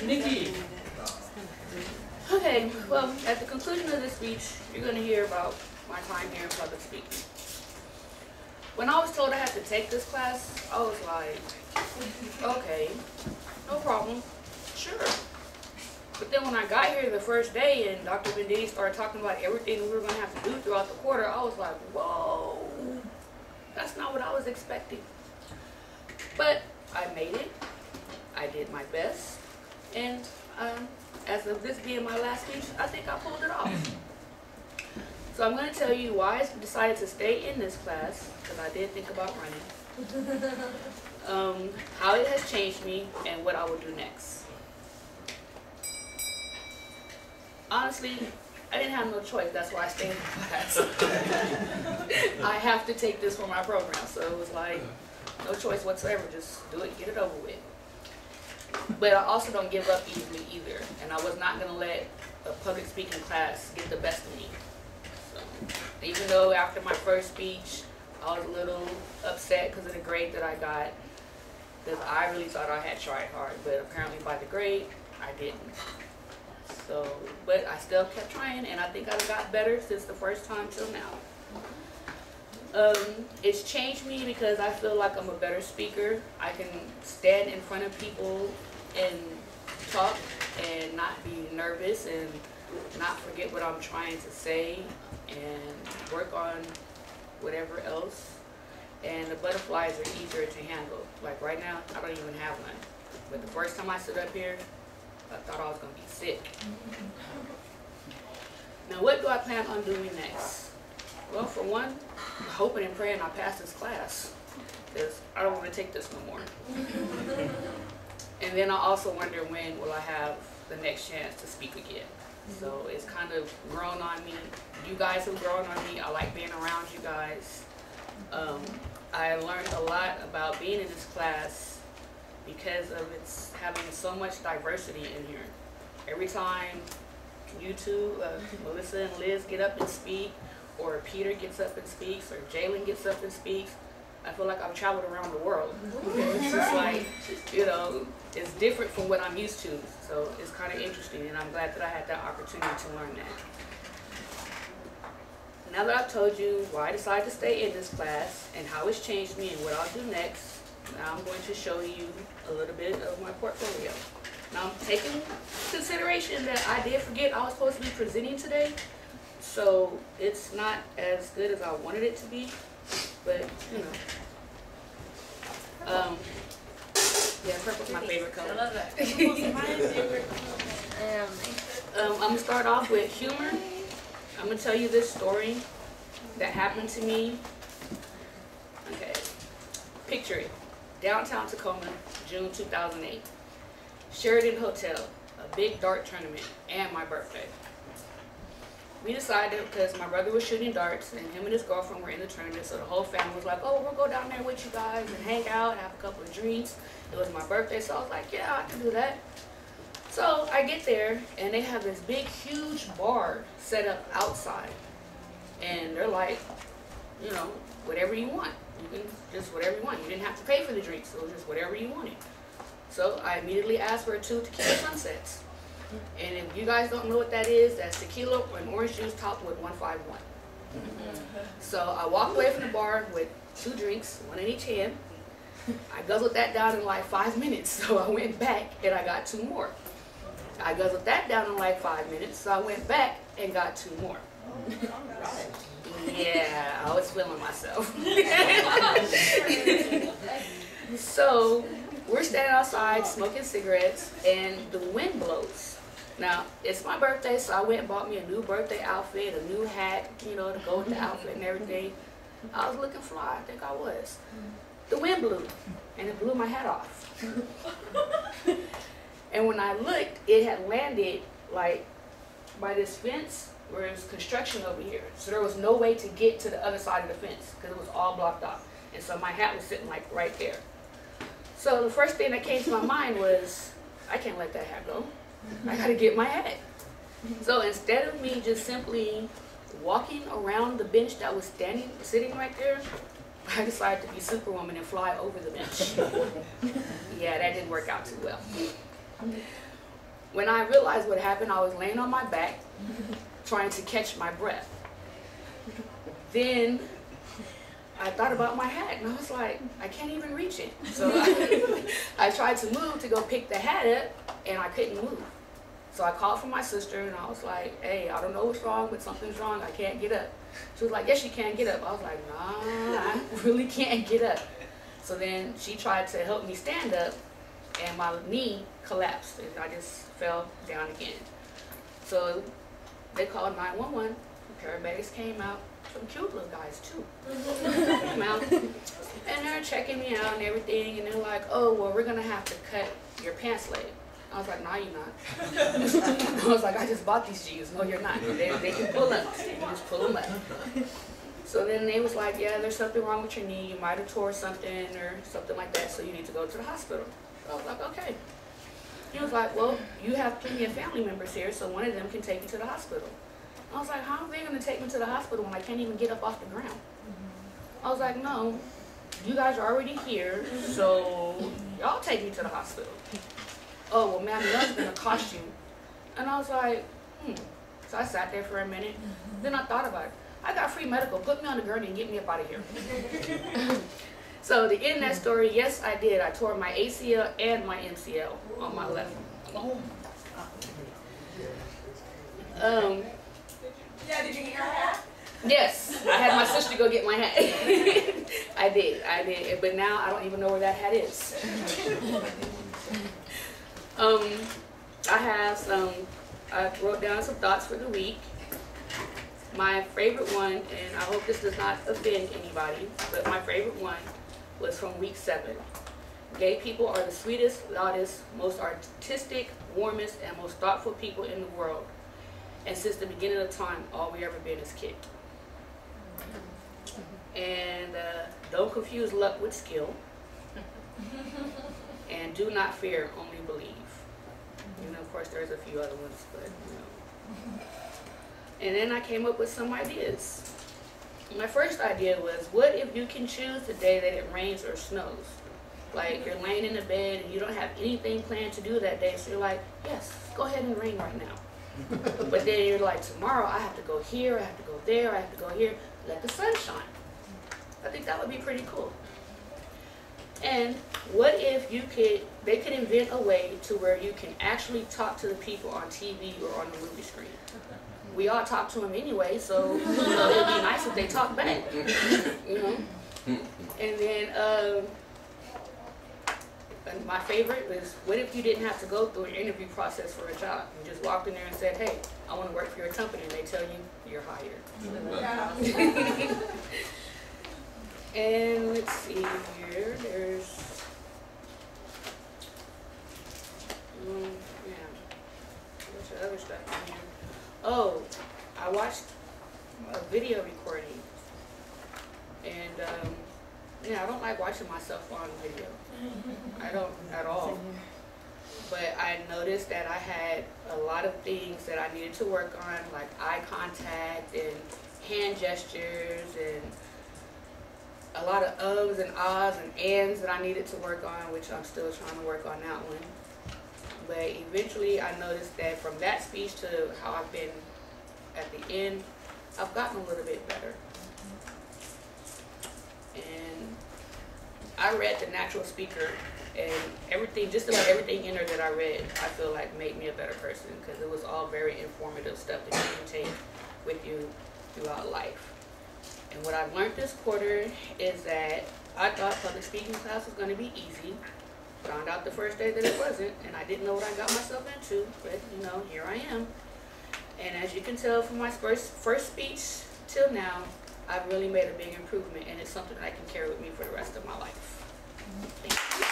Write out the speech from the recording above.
Nickee. Okay, well, at the conclusion of this speech, you're going to hear about my time here in public speaking. When I was told I had to take this class, I was like, okay, no problem, sure. But then when I got here the first day and Dr. Venditti started talking about everything we were going to have to do throughout the quarter, I was like, whoa, that's not what I was expecting. But I made it, I did my best, and as of this being my last speech, I think I pulled it off. So I'm going to tell you why I decided to stay in this class, because I did think about running, how it has changed me, and what I will do next. Honestly, I didn't have no choice. That's why I stayed in the class. I have to take this for my program, so it was like no choice whatsoever. Just do it, get it over with. But I also don't give up easily either, and I was not going to let a public speaking class get the best of me. So, even though after my first speech, I was a little upset because of the grade that I got, because I really thought I had tried hard, but apparently by the grade, I didn't. So, but I still kept trying, and I think I've got better since the first time till now. It's changed me because I feel like I'm a better speaker. I can stand in front of people and talk and not be nervous and not forget what I'm trying to say and work on whatever else. And the butterflies are easier to handle. Like right now, I don't even have none. But the first time I stood up here, I thought I was going to be sick. Now, what do I plan on doing next? Well, for one, I'm hoping and praying I pass this class, because I don't want to take this no more. And then I also wonder when will I have the next chance to speak again. So it's kind of grown on me. You guys have grown on me. I like being around you guys. I learned a lot about being in this class because of its having so much diversity in here. Every time you two, Melissa and Liz, get up and speak, or Peter gets up and speaks, or Jalen gets up and speaks, I feel like I've traveled around the world. It's just like, you know, it's different from what I'm used to. So it's kind of interesting, and I'm glad that I had that opportunity to learn that. Now that I've told you why I decided to stay in this class and how it's changed me and what I'll do next, now I'm going to show you a little bit of my portfolio. Now I'm taking consideration that I did forget I was supposed to be presenting today, so it's not as good as I wanted it to be, but you know. Yeah, purple's my favorite color. I love that. My favorite color. I'm gonna start off with humor. I'm gonna tell you this story that happened to me. Okay, picture it. Downtown Tacoma, June 2008. Sheridan Hotel, a big dart tournament, and my birthday. We decided, because my brother was shooting darts, and him and his girlfriend were in the tournament, so the whole family was like, oh, we'll go down there with you guys and hang out, have a couple of drinks. It was my birthday, so I was like, yeah, I can do that. So I get there, and they have this big, huge bar set up outside. And they're like, you know, whatever you want. You can just whatever you want. You didn't have to pay for the drinks, so it was just whatever you wanted. So I immediately asked for 2 tequila sunsets. And if you guys don't know what that is, that's tequila and orange juice topped with 151. So I walked away from the bar with 2 drinks, 1 in each hand. I guzzled that down in like 5 minutes, so I went back and I got 2 more. I guzzled that down in like 5 minutes, so I went back and got 2 more. Yeah, I was feeling myself. So we're standing outside smoking cigarettes, and the wind blows. Now, it's my birthday, so I went and bought me a new birthday outfit, a new hat, you know, to go with the outfit and everything. I was looking fly, I think I was. The wind blew, and it blew my hat off. And when I looked, it had landed like by this fence where there's construction over here. So there was no way to get to the other side of the fence because it was all blocked off. And so my hat was sitting like right there. So the first thing that came to my mind was, I can't let that hat go. I gotta get my hat. So instead of me just simply walking around the bench that was sitting right there, I decided to be Superwoman and fly over the bench. Yeah, that didn't work out too well. When I realized what happened, I was laying on my back, trying to catch my breath. Then I thought about my hat, and I was like, I can't even reach it. So I tried to move to go pick the hat up, and I couldn't move. So I called for my sister, and I was like, hey, I don't know what's wrong, but something's wrong. I can't get up. She was like, yes, you can get up. I was like, nah, I really can't get up. So then she tried to help me stand up, and my knee collapsed, and I just fell down again. So they called 911. The paramedics came out. Some cute little guys too. Came out, and they're checking me out and everything, and they're like, oh, well, we're gonna have to cut your pants leg. I was like, no, you're not. I was like, I just bought these jeans. No, you're not. They can pull up. You can just pull them up. So then they was like, yeah, there's something wrong with your knee. You might have tore something or something like that, so you need to go to the hospital. So I was like, okay. He was like, well, you have plenty of family members here, so one of them can take you to the hospital. I was like, how are they going to take me to the hospital when I can't even get up off the ground? I was like, no, you guys are already here, so y'all take me to the hospital. Oh, well, ma'am, that's going to cost you. And I was like, So I sat there for a minute. Then I thought about it. I got free medical. Put me on the gurney and get me up out of here. So to end that story, yes, I did. I tore my ACL and my MCL on my left. Yeah, did you get your hat? Yes, I had my sister go get my hat. I did. But now I don't even know where that hat is. I wrote down some thoughts for the week. My favorite one, and I hope this does not offend anybody, but my favorite one was from week 7. Gay people are the sweetest, loudest, most artistic, warmest, and most thoughtful people in the world. And since the beginning of time, all we ever been is kicked. And don't confuse luck with skill. And do not fear, only believe. You know, of course, there's a few other ones, but you know. And then I came up with some ideas. My first idea was, what if you can choose the day that it rains or snows? Like, you're laying in the bed and you don't have anything planned to do that day, so you're like, yes, go ahead and rain right now. But then you're like, tomorrow I have to go here, I have to go there, I have to go here. Let the sun shine. I think that would be pretty cool. And what if they could invent a way to where you can actually talk to the people on TV or on the movie screen. We all talk to them anyway, so you know, it would be nice if they talk back. You know? And then and my favorite was, what if you didn't have to go through an interview process for a job? You just walked in there and said, hey, I want to work for your company, and they tell you you're hired. And let's see here, there's, yeah, what's the other stuff in here? Oh, I watched a video recording, and yeah, I don't like watching myself on video. I don't at all. But I noticed that I had a lot of things that I needed to work on, like eye contact and hand gestures and a lot of ums and ahs and ands that I needed to work on, which I'm still trying to work on that one. But eventually I noticed that from that speech to how I've been at the end, I've gotten a little bit better. And I read The Natural Speaker, and everything, just about everything in there that I read, I feel like made me a better person, because it was all very informative stuff that you can take with you throughout life. And what I've learned this quarter is that I thought public speaking class was going to be easy. Found out the first day that it wasn't, and I didn't know what I got myself into, but you know, here I am. And as you can tell from my first speech till now, I've really made a big improvement, and it's something that I can carry with me for the rest of my life. Thank you.